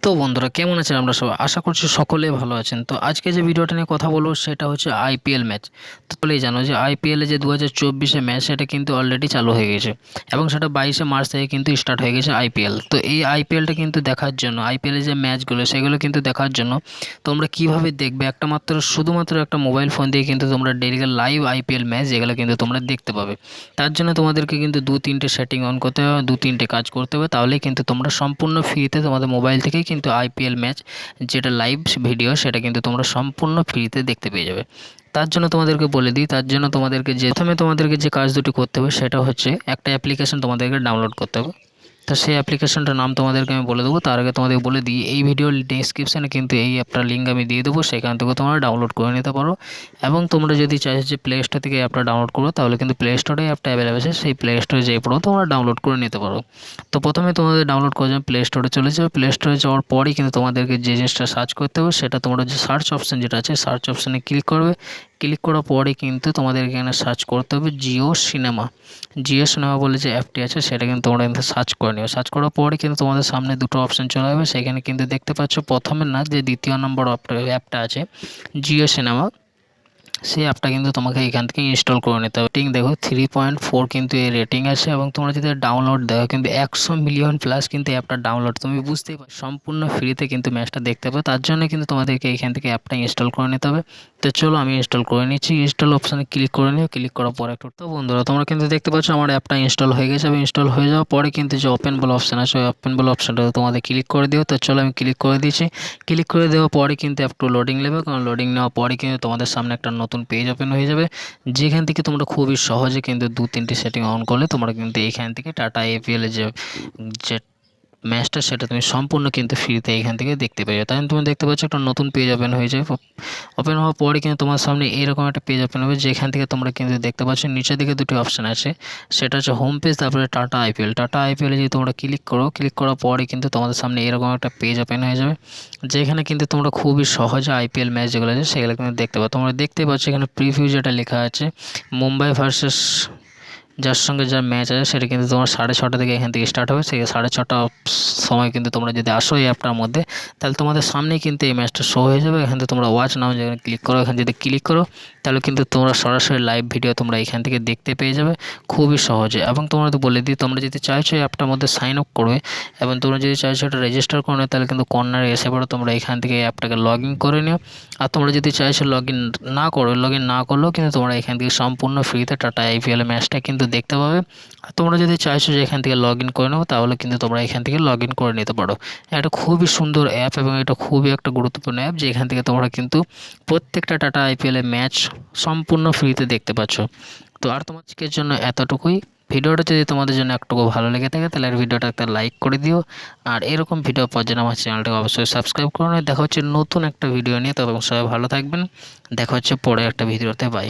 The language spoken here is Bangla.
তো বন্ধুরা কেমন আছেন আমরা সবাই আশা করছি সকলেই ভালো আছেন। তো আজকে যে ভিডিওটা নিয়ে কথা বলবো সেটা হচ্ছে আইপিএল ম্যাচ। তো তোমরাই জানো যে আইপিএলে যে 2024 ম্যাচ সেটা কিন্তু অলরেডি চালু হয়ে গেছে এবং সেটা 22 মার্চ থেকে কিন্তু স্টার্ট হয়ে গেছে আইপিএল। তো এই আইপিএলটা কিন্তু দেখার জন্য আইপিএলের যে ম্যাচগুলো সেগুলো কিন্তু দেখার জন্য তোমরা কিভাবে দেখবে একটা মাত্র শুধুমাত্র একটা মোবাইল ফোন দিয়ে কিন্তু তোমরা ডেইলি লাইভ আইপিএল ম্যাচ যেগুলো কিন্তু তোমরা দেখতে পাবে। তার জন্য তোমাদেরকে কিন্তু 2-3টে সেটিং অন করতে হবে, 2-3টে কাজ করতে হবে, তাহলেই কিন্তু তোমরা সম্পূর্ণ ফ্রিতে তোমাদের মোবাইল থেকেই কিন্তু আইপিএল ম্যাচ যেটা লাইভ ভিডিও সেটা কিন্তু তোমরা সম্পূর্ণ ফ্রিতে দেখতে পেয়ে যাবে। তার জন্য তোমাদেরকে বলে দিই, তার জন্য তোমাদেরকে যে প্রথমে তোমাদেরকে যে কাজ দুটি করতে হবে সেটা হচ্ছে একটা অ্যাপ্লিকেশন তোমাদেরকে ডাউনলোড করতে হবে। তো সেই অ্যাপ্লিকেশনটার নাম তোমাদেরকে আমি বলে দেবো, তার আগে তোমাদের বলে দিই এই ভিডিওর ডেসক্রিপশানে কিন্তু এই অ্যাপটার লিঙ্ক আমি দিয়ে দেবো, সেখান থেকে তোমরা ডাউনলোড করে নিতে পারো। এবং তোমরা যদি চাইছো যে প্লে স্টোর থেকে অ্যাপটা ডাউনলোড করো তাহলে কিন্তু প্লে স্টোরে অ্যাপটা অ্যাভেলেবেল আছে, সেই প্লে স্টোরে যেয়ে পড়ো তোমরা ডাউনলোড করে নিতে পারো। তো প্রথমে তোমাদের ডাউনলোড করে যাবে, প্লে স্টোরে চলে যাবে। প্লে স্টোরে যাওয়ার পরই কিন্তু তোমাদেরকে যে জিনিসটা সার্চ করতে হবে সেটা তোমরা যে সার্চ অপশান যেটা আছে সার্চ অপশানে ক্লিক করবে। ক্লিক করার পরে কিন্তু তোমাদের এখানে সার্চ করতে হবে জিও সিনেমা। জিও সিনেমা বলে যে অ্যাপটি আছে সেটা কিন্তু তোমরা কিন্তু সার্চ করে নিও। সার্চ করার পরে কিন্তু তোমাদের সামনে দুটো অপশান চলে আসবে, সেখানে কিন্তু দেখতে পাচ্ছ প্রথমে না যে দ্বিতীয় নম্বর অ্যাপটা আছে জিও সিনেমা, সেই অ্যাপটা কিন্তু তোমাকে এখান থেকে ইনস্টল করে নিতে হবে। রেটিং দেখো 3.4 কিন্তু এই রেটিং আছে এবং তোমরা যদি ডাউনলোড দেখো কিন্তু 100 মিলিয়ন প্লাস কিন্তু অ্যাপটা ডাউনলোড, তুমি বুঝতেই পারো সম্পূর্ণ ফ্রিতে কিন্তু ম্যাচটা দেখতে পাবে। তার জন্য কিন্তু তোমাদেরকে এখান থেকে অ্যাপটা ইনস্টল করে নিতে হবে। তো চলো আমি ইনস্টল করে নিচ্ছি। ইনস্টল অপশানে ক্লিক করে নিও। ক্লিক করার পর একটু তো বন্ধুরা তোমরা কিন্তু দেখতে পাচ্ছ আমার অ্যাপটা ইনস্টল হয়ে গেছে এবং ইনস্টল হয়ে যাওয়ার পরে কিন্তু যে ওপেন বলে অপশান আছে ওই ওপেন বলে অপশানটা তোমাদের ক্লিক করে দিও। তো চলো আমি ক্লিক করে দিয়েছি। ক্লিক করে দেওয়ার পরে কিন্তু একটু লোডিং নেবে, কারণ লোডিং নেওয়ার পরে কিন্তু তোমাদের সামনে একটা নতুন পেজ ওপেন হয়ে যাবে, যেখান থেকে তোমরা খুবই সহজে কিন্তু 2-3টে সেটিং অন করলে তোমরা কিন্তু এইখান থেকে টাটা আইপিএল যে যে ম্যাচটা সেটা তুমি সম্পূর্ণ কিন্তু ফ্রিতে এখান থেকে দেখতে পেয়ে যাবে। তাই তুমি দেখতে পাচ্ছ একটা নতুন পেজ ওপেন হয়ে যায়। ওপেন হওয়ার পরে কিন্তু তোমার সামনে এরকম একটা পেজ ওপেন হবে, যেখান থেকে তোমরা কিন্তু দেখতে পাচ্ছ নিচের দিকে দুটি অপশান আছে, সেটা হচ্ছে হোম পেজ, তারপরে টাটা আইপিএল। টাটা আইপিএলে যদি তোমরা ক্লিক করো, ক্লিক করার পরে কিন্তু তোমাদের সামনে এরকম একটা পেজ ওপেন হয়ে যাবে, যেখানে কিন্তু তোমরা খুবই সহজে আইপিএল ম্যাচ যেগুলো আছে সেগুলো কিন্তু দেখতে পাবে। তোমরা দেখতে পাচ্ছ এখানে প্রিভিউ যেটা লেখা আছে মুম্বাই ভার্সেস যার সঙ্গে যার ম্যাচ আছে সেটা কিন্তু তোমার 6:30 থেকে এখান থেকে স্টার্ট হবে। সেই 6:30 সময় কিন্তু তোমরা যদি আসো এই অ্যাপটার মধ্যে তাহলে তোমাদের সামনেই কিন্তু এই ম্যাচটা শো হয়ে যাবে। এখান থেকে তোমরা ওয়াচ নাও যেখানে ক্লিক করো, এখানে যদি ক্লিক করো তাহলে কিন্তু তোমরা সরাসরি লাইভ ভিডিও তোমরা এখান থেকে দেখতে পেয়ে যাবে খুবই সহজে। এবং তোমরা তো বলে দিই, তোমরা যদি চাইছো এই অ্যাপটার মধ্যে সাইন আপ করবে এবং তোমরা যদি চাইছো এটা রেজিস্টার করে তাহলে কিন্তু কর্নারে এসে পড়ো, তোমরা এখান থেকে এই অ্যাপটাকে লগ ইন করে নিও। আর তোমরা যদি চাইছো লগ ইন না করলেও কিন্তু তোমরা এখান থেকে সম্পূর্ণ ফ্রিতে টাটা আইপিএল ম্যাচটা কিন্তু দেখতে পাবে। আর তোমরা যদি চাইছো যে এখান থেকে লগ ইন করে নেবো তাহলে কিন্তু তোমরা এখান থেকে লগ ইন করে নিতে পারো। এটা খুবই সুন্দর অ্যাপ এবং এটা খুবই একটা গুরুত্বপূর্ণ অ্যাপ, যেখান থেকে তোমরা কিন্তু প্রত্যেকটা টাটা আইপিএলের ম্যাচ সম্পূর্ণ ফ্রিতে দেখতে পাচ্ছ। তো আর তোমার আজকের জন্য এতটুকুই। ভিডিওটা যদি তোমাদের জন্য একটুকু ভালো লেগে থাকে তাহলে ভিডিওটা একটা লাইক করে দিও। আর এরকম ভিডিও পাওয়ার জন্য আমার চ্যানেলটাকে অবশ্যই সাবস্ক্রাইব করো। দেখা হচ্ছে নতুন একটা ভিডিও নিয়ে, তবে সবাই ভালো থাকবেন। দেখা হচ্ছে পরে একটা ভিডিওতে। বাই।